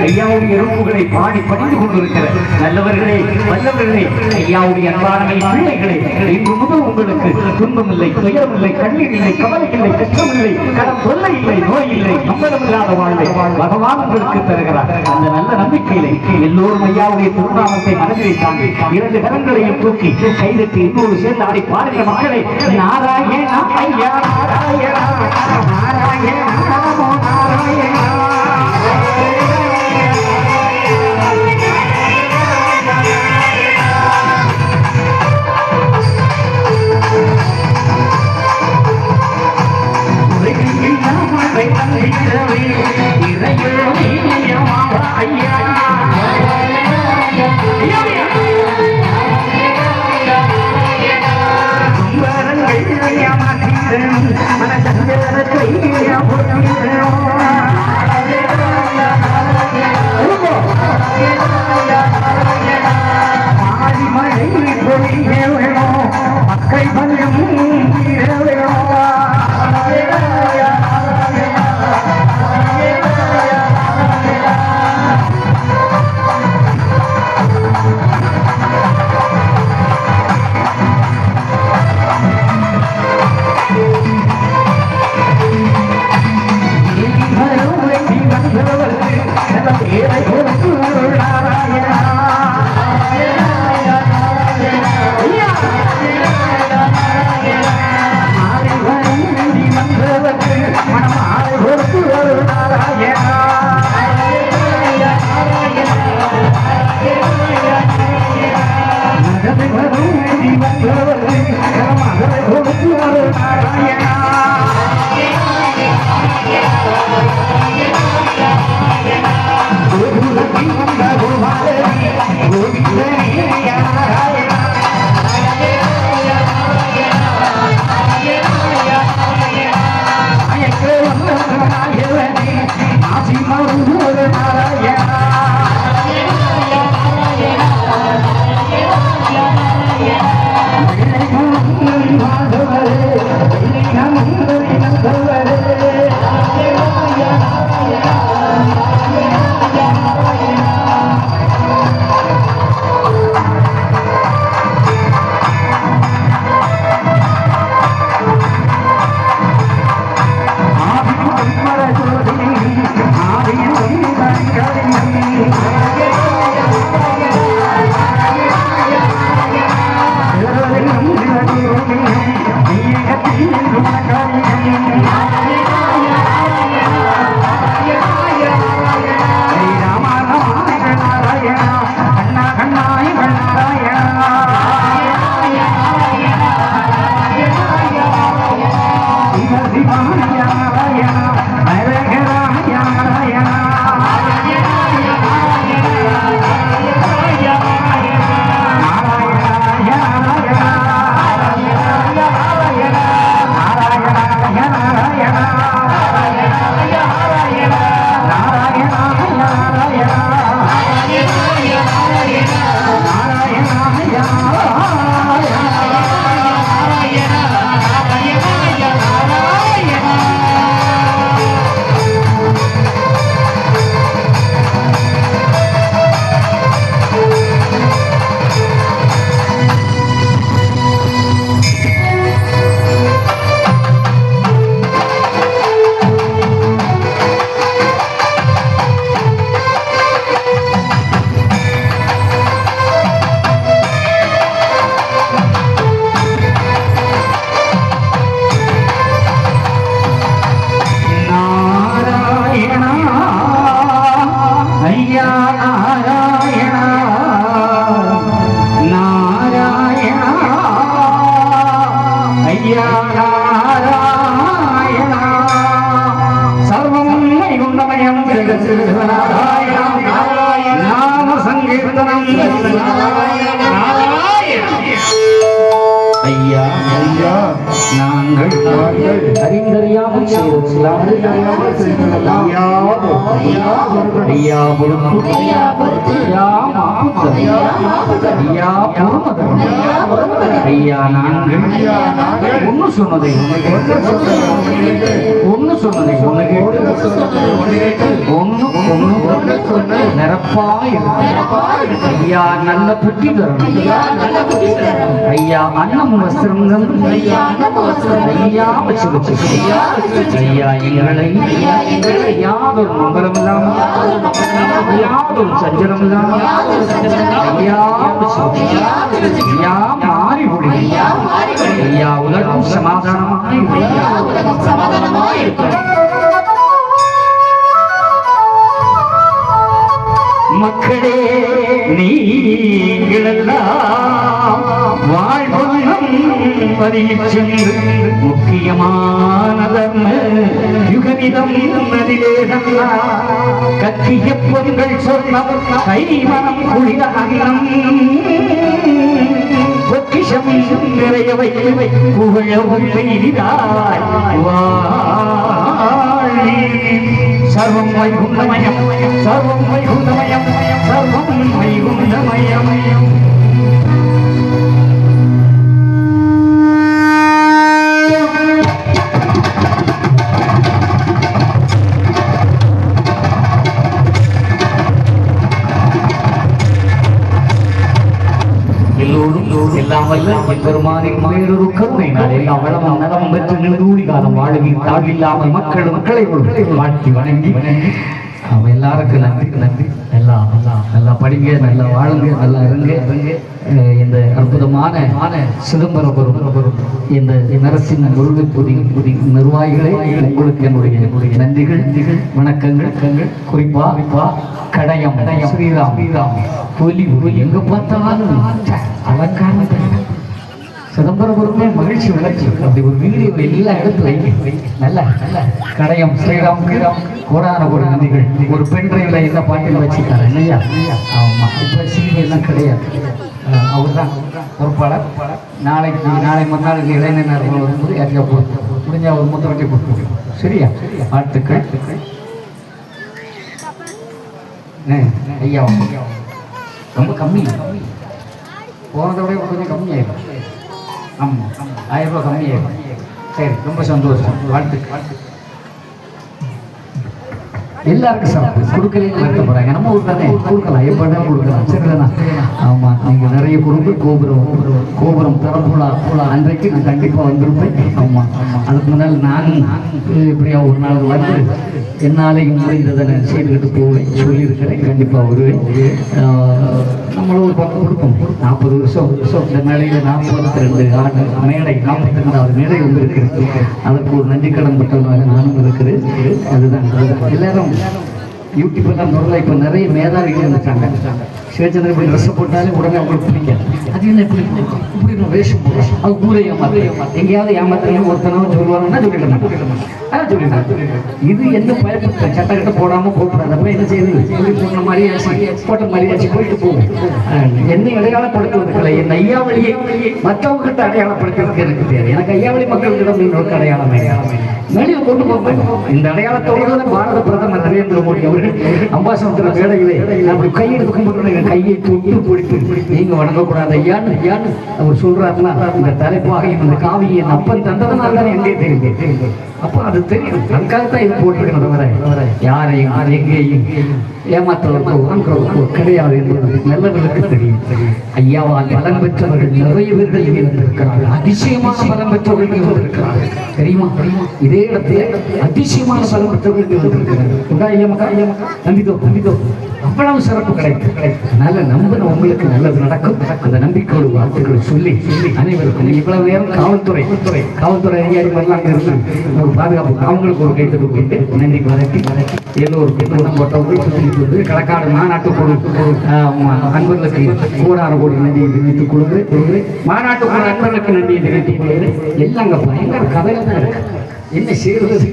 ஐயாவுடைய ரூபங்களை பாடி படிந்து கொண்டிருக்கிற நல்லவர்களே வல்லவர்களே ஐயாவுடைய அன்பானவை பிள்ளைகளே இன்று முதல் உங்களுக்கு துன்பமில்லை துயரமில்லை கண்ணீர் இல்லை கவலை இல்லை கஷ்டமில்லை கடன் தொல்லை இல்லை நோய் இல்லை நம்பளமில்லாத வாழ்வை பகவான் உங்களுக்கு தருகிறார் அந்த நல்ல நம்பிக்கையிலே எல்லோரும் ஐயாவுடைய திருநாமத்தை மனதிலே தாங்கி இரண்டு கரங்களையும் தூக்கி கைதட்டி இன்னொரு சேர்ந்து ஆடி பாருங்க மக்களே நாராயணா ஐயா நாராயணா நாராயணா நமோ நாராயணா ஐயா ஐயா நாங்கள் அறிந்தறியாமல் ஐயா நாங்கள் ஒன்னு சொன்னதை ஒன்னு சொன்னதை ஒன்னு நிரப்பாய் ஐயா நல்ல புத்தி தரும் ஐயா அன்னம் வஸ்திரம் ஐயா வச்சு ஐயா எங்களை யாதொரு மங்களம் இல்லாமல் யாதொரு சஞ்சலம் இல்லாமல் ஐயா ஐயா மாறி ஐயா உலகம் சமாதானமாய் மக்களே நீங்களெல்லாம் வாழ்வனம் பதில் சென்று முக்கியமான தர்ம யுகனிதம் அதிலே கத்திய பொருள்கள் சொன்ன கைமனம் குளிர அகிலம் பொக்கிஷம் நிறைய வைவை புகழவும் பெய்தாய் सर्वं वैकुण्ठमयं सर्वं वैकुण्ठमयं सर्वं वैकुण्ठमयं எல்லாம் வல்ல பெருமானின் மேலொரு கருணை நாள் எல்லாம் வளமும் நலமும் பெற்று நெடுங்கூடி காலம் வாழ்வில் தாழ்வில்லாமல் மக்களை வாழ்த்தி வணங்கி அவன் எல்லாருக்கும் நன்றி எல்லாம் நல்லா படிங்க நல்லா வாழுங்க நல்லா இருங்க இந்த அற்புதமான சிதம்பரம் இந்த நரசிம்ம முருகன் நிர்வாகிகளை உங்களுக்கு என்னுடைய நன்றிகள் வணக்கங்கள் குறிப்பா கடையம் ஸ்ரீராம் புலி எங்க பார்த்தாலும் அலங்காரம் சிதம்பரபுரமே மகிழ்ச்சி வளர்ச்சி அப்படி ஒரு வீடியோ எல்லா இடத்துலையும் நல்ல கடையம் ஸ்ரீராம் கோடான ஒரு நதிகள் ஒரு பெண் டிரைவ்ல எல்லா பாட்டில் வச்சுட்டாரு இல்லையா ஆமா இப்ப சீடி எல்லாம் கிடையாது அவர் தான் பொறுப்பாளர் நாளை மறுநாள் இளைஞர் வரும்போது யாரையா போட்டு முடிஞ்சா ஒரு முத்தவட்டி போட்டு சரியா வாழ்த்துக்கள் ஐயா ரொம்ப கம்மி போனதை விட கொஞ்சம் கம்மியாயிடும் ஆமாம் 1000 ரூபா கம்மியாயிடும் சரி ரொம்ப சந்தோஷம் வாழ்த்துக்கள் எல்லாருக்கும் சாப்பிட்டு கொடுக்கலையும் இருக்க போறாங்க நம்ம ஊர் தானே கொடுக்கலாம் எப்படினா கொடுக்கலாம் சரிதானா ஆமா நீங்க நிறைய கொடுத்து கோபுரம் திறப்புலா அன்றைக்கு நான் கண்டிப்பா வந்திருப்பேன் ஆமா அதுக்கு முன்னால் நான் இப்படியா ஒரு நாள் வந்து என்னாலையும் முடிந்ததை நான் செய்துக்கிட்டு போவேன் சொல்லியிருக்கிறேன் கண்டிப்பா வருவேன் நம்மளும் ஒரு பக்கம் கொடுப்போம் 40 வருஷம் இந்த மேலையில 42 ஆண்டு மேடை 42வது மேடை வந்து இருக்கிறது அதற்கு ஒரு நன்றி கடன் பட்டவனாக நானும் இருக்கிறேன் அதுதான் எல்லாரும் யூடியூப் எல்லாம் நுழைய இப்போ நிறைய மேதாவிகள் இருந்துட்டாங்க சிவச்சந்திரன் இப்படி ட்ரெஸ் போட்டாலே உடனே அவங்களுக்கு பிடிக்காது அது என்ன இப்படி வேஷம் போடுறோம் அது ஊரை ஏமாத்த எங்கேயாவது ஏமாத்திரம் ஒருத்தனோ சொல்லுவாங்கன்னா சொல்லிடுறாங்க இது என்ன பயப்பட்ட சட்டக்கிட்ட போடாமல் போகக்கூடாது அப்போ என்ன செய்யுது போன மாதிரி போட்ட மாதிரி ஆச்சு போயிட்டு போகும் என்னை அடையாளப்படுத்துவதற்கில்லை என் ஐயாவளியை மற்றவங்க கிட்ட அடையாளப்படுத்துவதற்கு எனக்கு தெரியாது எனக்கு ஐயாவளி மக்கள்கிட்ட இன்னொரு அடையாளமே வெளியில் கொண்டு போக இந்த அடையாளத்தோடு பாரத பிரதமர் நரேந்திர மோடி அவர்கள் அம்பாசமுத்திர வேலையிலே அப்படி கையெடுத்து கும்பிட்டு கையை தொட்டு பிடித்து நீங்க வணங்கக்கூடாது ஐயான்னு அவர் சொல்றாருன்னா இந்த தலைப்பாக இந்த காவியை என் அப்பன் தந்ததுனால தான் எங்கே தெரியுது அப்போ அது தெரியும் அதுக்காகத்தான் இது போட்டிருக்கணும் தவிர யாரையும் எங்கேயும் ஏமாற்றுவதற்கோ கிடையாது என்பது நல்லவர்களுக்கு தெரியும் ஐயாவால் பலம் பெற்றவர்கள் நிறைய பேர்கள் இங்கே வந்திருக்கிறார்கள் அதிசயமான பலம் பெற்றவர்கள் இங்கே வந்திருக்கிறார்கள் தெரியுமா இதே இடத்துல அதிசயமான பலம் பெற்றவர்கள் இங்கே வந்திருக்கிறார்கள் நம்பிதோ அவ்வளவு சிறப்பு கிடைக்கும் அதனால நம்பின உங்களுக்கு நல்லது நடக்கும் அந்த நம்பிக்கையோடு வார்த்தைகளை சொல்லி அனைவருக்கும் இவ்வளவு நேரம் காவல்துறை அதிகாரி மாதிரிலாம் அங்கே இருந்து ஒரு பாதுகாப்பு அவங்களுக்கு ஒரு கைத்தட்டு போயிட்டு நன்றிக்கு வதக்கி எல்லோருக்கும் போட்டவங்க களக்காடு மாநாட்டு குழு அன்பர்களுக்கு கோடான கோடி நன்றியை தெரிவித்துக் கொள்கிறேன் மாநாட்டு குழு அன்பர்களுக்கு நன்றியை தெரிவித்துக் கொள்கிறேன் எல்லாம் அங்கே பயங்கர கதையில தான் இருக்கு என்ன செய்வது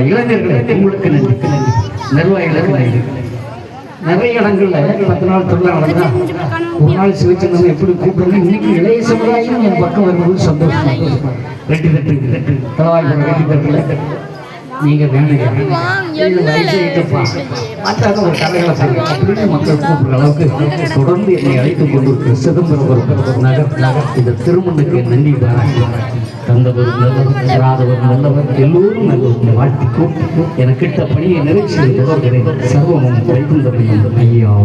இளைஞர்களுக்கு உங்களுக்கு நன்றி நிர்வாகிகளுக்கு நன்றி நிறைய இடங்கள்ல 10 நாள் திருவிழா நடந்தா ஒரு நாள் சிவச்சந்திரன் எப்படி கூப்பிடுறது. இன்னைக்கு இளைய சமுதாயம் என் பக்கம் வரும்போது சந்தோஷமா ரெண்டு தட்டு தலவாய்ப்பு ரெண்டு தட்டுல நீங்க வேணும் மாற்றாக ஒரு கதைகளை செய்யும் அப்படின்னு மக்கள் கூப்பிடுற அளவுக்கு தொடர்ந்து என்னை அழைத்துக் கொண்டிருக்கிற சிதம்பரம் நகர் இந்த திருமணுக்கு நன்றி பாராட்டி தந்தவர் நல்லவர் தராதவர் நல்லவர் எல்லோரும் நல்லவர் வாழ்த்திக்கும் எனக்கிட்ட பணியை நிறைவு செய்து தொடர்கிறேன். சர்வமும் வைகுந்தம் ஐயா.